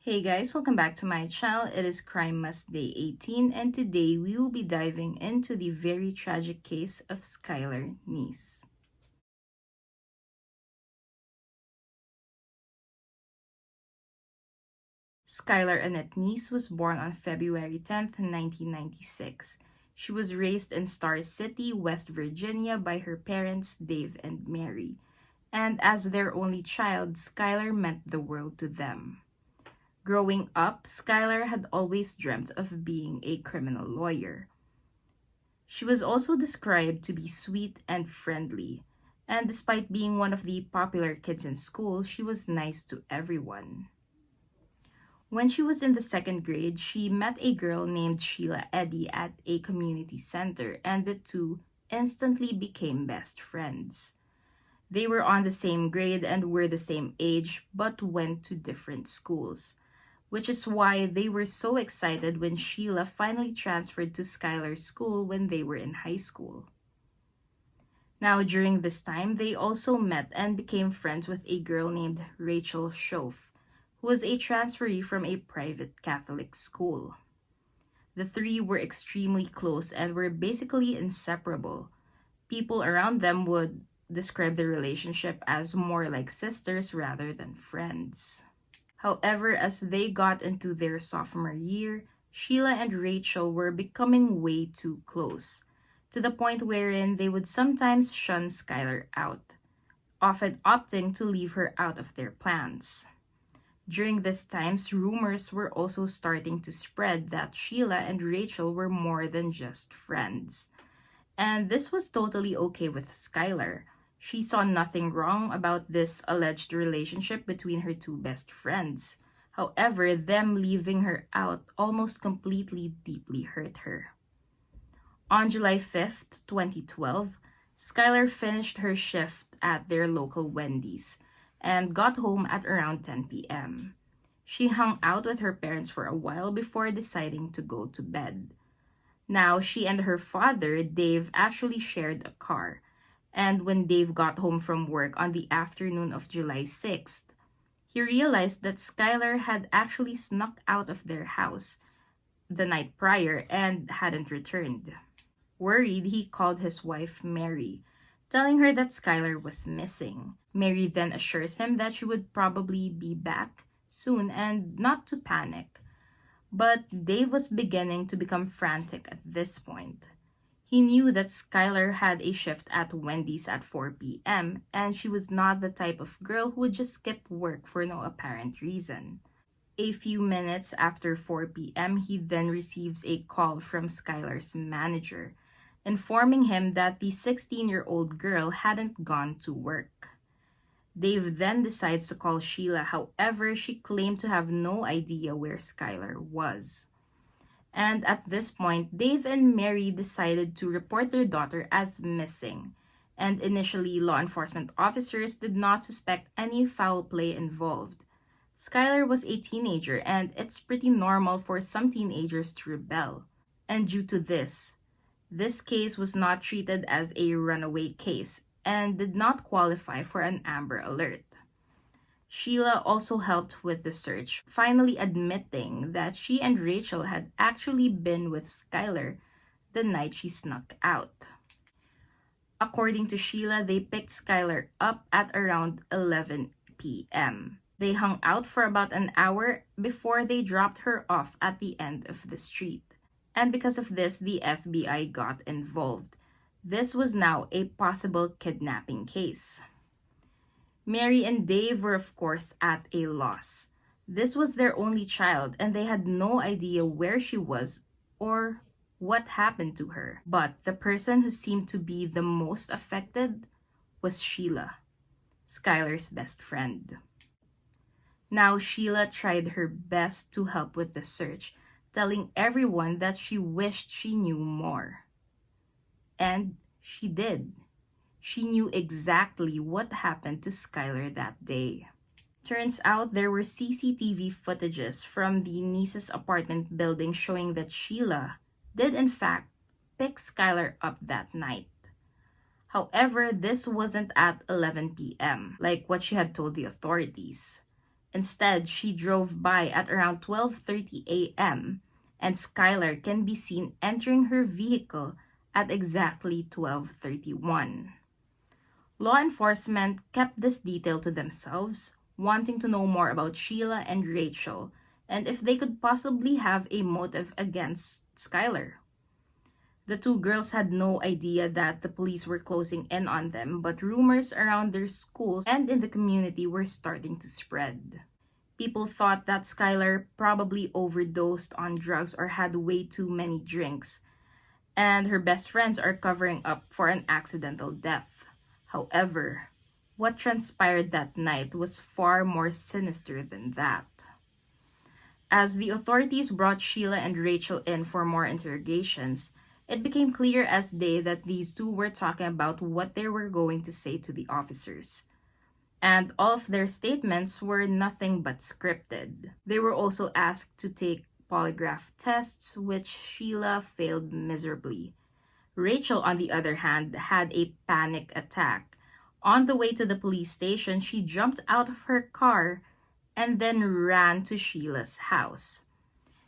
Hey guys, welcome back to my channel. It is Crimemas Day 18 and today we will be diving into the very tragic case of Skylar Neese. Skylar Annette Neese was born on February 10th, 1996. She was raised in Star City, West Virginia by her parents Dave and Mary. And as their only child, Skylar meant the world to them. Growing up, Skylar had always dreamt of being a criminal lawyer. She was also described to be sweet and friendly, and despite being one of the popular kids in school, she was nice to everyone. When she was in the second grade, she met a girl named Sheila Eddy at a community center, and the two instantly became best friends. They were on the same grade and were the same age, but went to different schools, which is why they were so excited when Sheila finally transferred to Skylar's school when they were in high school. Now, during this time, they also met and became friends with a girl named Rachel Schoaf, who was a transferee from a private Catholic school. The three were extremely close and were basically inseparable. People around them would describe the relationship as more like sisters rather than friends. However, as they got into their sophomore year, Sheila and Rachel were becoming way too close, to the point wherein they would sometimes shun Skylar out, often opting to leave her out of their plans. During this time, rumors were also starting to spread that Sheila and Rachel were more than just friends. And this was totally okay with Skylar. She saw nothing wrong about this alleged relationship between her two best friends. However, them leaving her out almost completely deeply hurt her. On July 5th, 2012, Skylar finished her shift at their local Wendy's and got home at around 10 p.m. She hung out with her parents for a while before deciding to go to bed. Now, she and her father, Dave, actually shared a car. And when Dave got home from work on the afternoon of July 6th, he realized that Skylar had actually snuck out of their house the night prior and hadn't returned. Worried, he called his wife Mary, telling her that Skylar was missing. Mary then assures him that she would probably be back soon and not to panic. But Dave was beginning to become frantic at this point. He knew that Skylar had a shift at Wendy's at 4 p.m., and she was not the type of girl who would just skip work for no apparent reason. A few minutes after 4 p.m., he then receives a call from Skylar's manager, informing him that the 16-year-old girl hadn't gone to work. Dave then decides to call Sheila, however, she claimed to have no idea where Skylar was. And at this point, Dave and Mary decided to report their daughter as missing. And initially, law enforcement officers did not suspect any foul play involved. Skylar was a teenager, and it's pretty normal for some teenagers to rebel. And due to this case was not treated as a runaway case and did not qualify for an Amber Alert. Sheila also helped with the search, finally admitting that she and Rachel had actually been with Skylar the night she snuck out. According to Sheila, they picked Skylar up at around 11 p.m. They hung out for about an hour before they dropped her off at the end of the street. And because of this, the FBI got involved. This was now a possible kidnapping case. Mary and Dave were, of course, at a loss. This was their only child, and they had no idea where she was or what happened to her. But the person who seemed to be the most affected was Sheila, Skylar's best friend. Now, Sheila tried her best to help with the search, telling everyone that she wished she knew more. And she did. She knew exactly what happened to Skylar that day. Turns out there were CCTV footages from the Neese's apartment building showing that Sheila did in fact pick Skylar up that night. However, this wasn't at 11 p.m. like what she had told the authorities. Instead, she drove by at around 12:30 a.m., and Skylar can be seen entering her vehicle at exactly 12:31. Law enforcement kept this detail to themselves, wanting to know more about Sheila and Rachel and if they could possibly have a motive against Skylar. The two girls had no idea that the police were closing in on them, but rumors around their schools and in the community were starting to spread. People thought that Skylar probably overdosed on drugs or had way too many drinks, and her best friends are covering up for an accidental death. However, what transpired that night was far more sinister than that. As the authorities brought Sheila and Rachel in for more interrogations, it became clear as day that these two were talking about what they were going to say to the officers. And all of their statements were nothing but scripted. They were also asked to take polygraph tests, which Sheila failed miserably. Rachel, on the other hand, had a panic attack. On the way to the police station, she jumped out of her car and then ran to Sheila's house.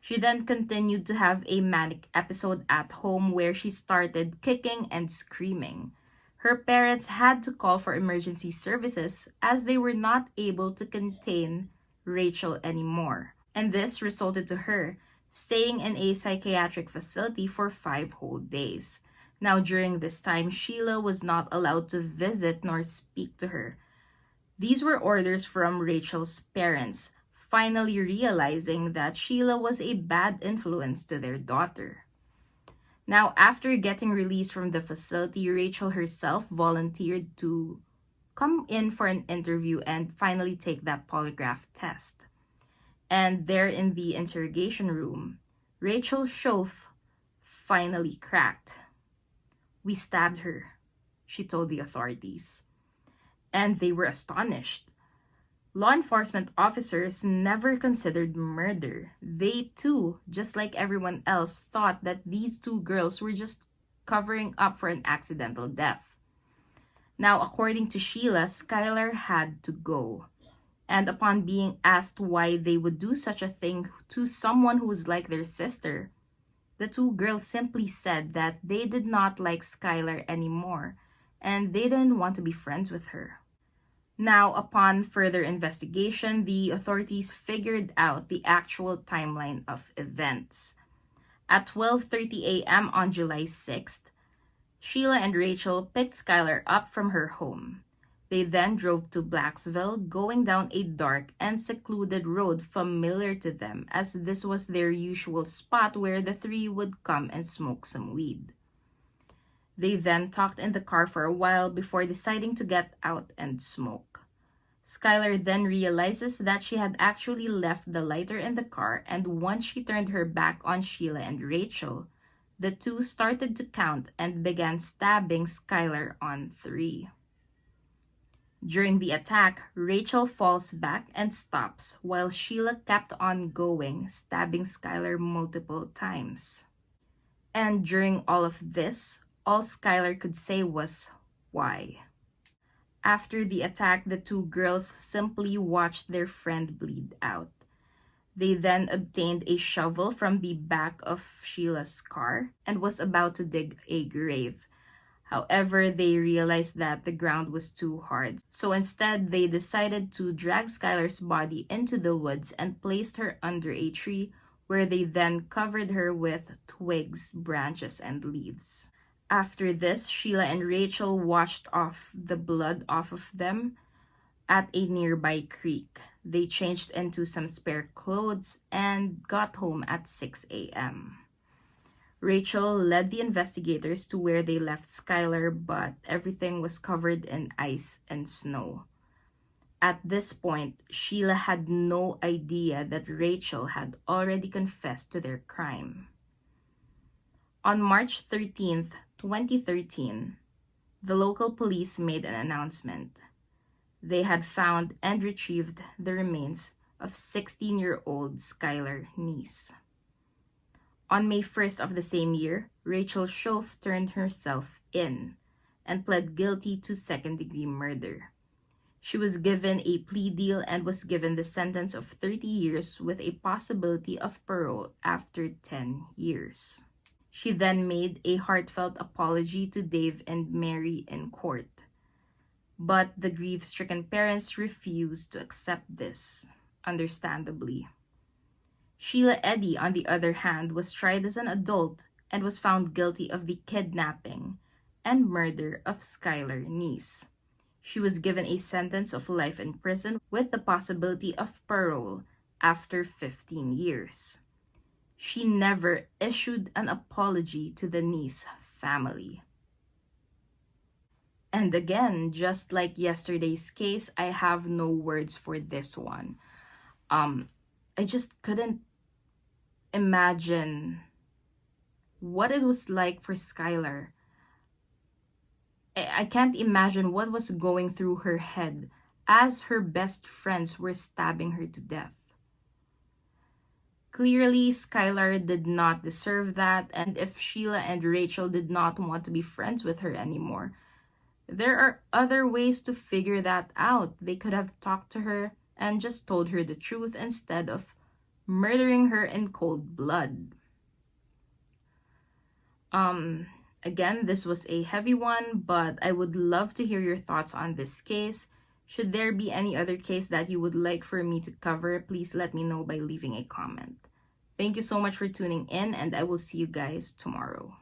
She then continued to have a manic episode at home where she started kicking and screaming. Her parents had to call for emergency services as they were not able to contain Rachel anymore. And this resulted to her staying in a psychiatric facility for 5 whole days. Now, during this time, Sheila was not allowed to visit nor speak to her. These were orders from Rachel's parents, finally realizing that Sheila was a bad influence to their daughter. Now, after getting released from the facility, Rachel herself volunteered to come in for an interview and finally take that polygraph test. And there in the interrogation room, Rachel Schoaf finally cracked. "We stabbed her," she told the authorities. And they were astonished. Law enforcement officers never considered murder. They too, just like everyone else, thought that these two girls were just covering up for an accidental death. Now, according to Sheila, Skylar had to go. And upon being asked why they would do such a thing to someone who was like their sister, the two girls simply said that they did not like Skylar anymore and they didn't want to be friends with her. Now, upon further investigation, the authorities figured out the actual timeline of events. At 12:30 a.m. on July 6th, Sheila and Rachel picked Skylar up from her home. They then drove to Blacksville, going down a dark and secluded road familiar to them, as this was their usual spot where the three would come and smoke some weed. They then talked in the car for a while before deciding to get out and smoke. Skylar then realizes that she had actually left the lighter in the car, and once she turned her back on Sheila and Rachel, the two started to count and began stabbing Skylar on 3. During the attack, Rachel falls back and stops while Sheila kept on going, stabbing Skylar multiple times. And during all of this, all Skylar could say was, "Why?" After the attack, the two girls simply watched their friend bleed out. They then obtained a shovel from the back of Sheila's car and was about to dig a grave. However, they realized that the ground was too hard. So instead, they decided to drag Skylar's body into the woods and placed her under a tree where they then covered her with twigs, branches, and leaves. After this, Sheila and Rachel washed off the blood off of them at a nearby creek. They changed into some spare clothes and got home at 6 a.m. Rachel led the investigators to where they left Skylar, but everything was covered in ice and snow. At this point, Sheila had no idea that Rachel had already confessed to their crime. On March 13th, 2013, the local police made an announcement. They had found and retrieved the remains of 16-year-old Skylar Neese. On May 1st of the same year, Rachel Schoaf turned herself in and pled guilty to second-degree murder. She was given a plea deal and was given the sentence of 30 years with a possibility of parole after 10 years. She then made a heartfelt apology to Dave and Mary in court. But the grief-stricken parents refused to accept this, understandably. Sheila Eddy, on the other hand, was tried as an adult and was found guilty of the kidnapping and murder of Skylar Neese. She was given a sentence of life in prison with the possibility of parole after 15 years. She never issued an apology to the Neese family. And again, just like yesterday's case, I have no words for this one. I just couldn't imagine what it was like for Skylar. I can't imagine what was going through her head as her best friends were stabbing her to death. Clearly, Skylar did not deserve that, and if Sheila and Rachel did not want to be friends with her anymore, there are other ways to figure that out. They could have talked to her and just told her the truth instead of murdering her in cold blood. Again, this was a heavy one, but I would love to hear your thoughts on this case. Should there be any other case that you would like for me to cover, please let me know by leaving a comment. Thank you so much for tuning in, and I will see you guys tomorrow.